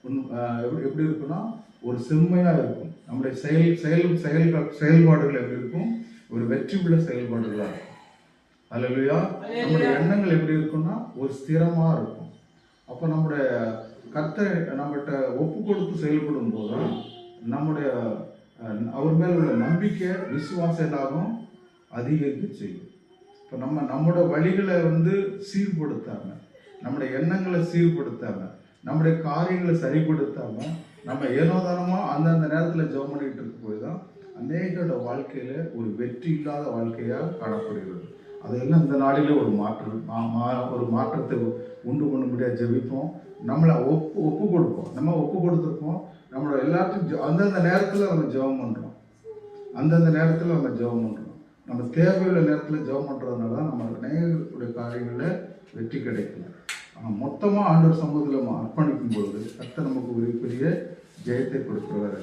எப்படி இருக்குன்னா ஒரு செம்மையாக இருக்கும். நம்முடைய செயல்பாடுகள் எப்படி இருக்கும்? ஒரு வெற்றி உள்ள செயல்பாடுகளாக இருக்கும். அல்லேலூயா. நம்முடைய எண்ணங்கள் எப்படி இருக்குன்னா ஒரு ஸ்திரமாக இருக்கும். அப்போ நம்முடைய கர்த்தரை நம்மகிட்ட ஒப்பு கொடுத்து செயல்படும் போது நம்முடைய அவர் மேல் உள்ள நம்பிக்கை விசுவாசம் எல்லாரும் அதிகரிக்க செய்யும். இப்போ நம்மளோட வழிகளை சீர்படுத்தாம, நம்முடைய எண்ணங்களை சீர்படுத்தாம, நம்முடைய காரியங்களை சரிப்படுத்தாம நம்ம ஏனோதானமா அந்தந்த நேரத்தில் ஜெபம் பண்ணிட்டு இருக்க போய் தான் அநேகரோட வாழ்க்கையில ஒரு வெற்றி இல்லாத வாழ்க்கையாக காணப்படுகிறது. அதெல்லாம் இந்த நாளிலே ஒரு மாற்றத்தை உண்டு பண்ணும்படியாக ஜெபிப்போம். நம்மளை ஒப்பு கொடுப்போம். நம்ம ஒப்பு கொடுத்துருப்போம். நம்மளோட எல்லாத்தையும் அந்தந்த நேரத்தில் நம்ம ஜெபம் பண்ணுறோம். அந்தந்த நேரத்தில் நம்ம ஜெபம் பண்ணுறோம். நம்ம தேவையுள்ள நேரத்தில் ஜெபம் பண்ணுறதுனால தான் நம்ம அநேகருடைய காரியங்களில் வெற்றி கிடைக்கல. ஆனால் மொத்தமாக ஆண்டவர் சமூகத்தில் நம்ம அர்ப்பணிக்கும் பொழுது கர்த்தர் நமக்கு ஒரு பெரிய ஜெயத்தை கொடுக்கிறவர்.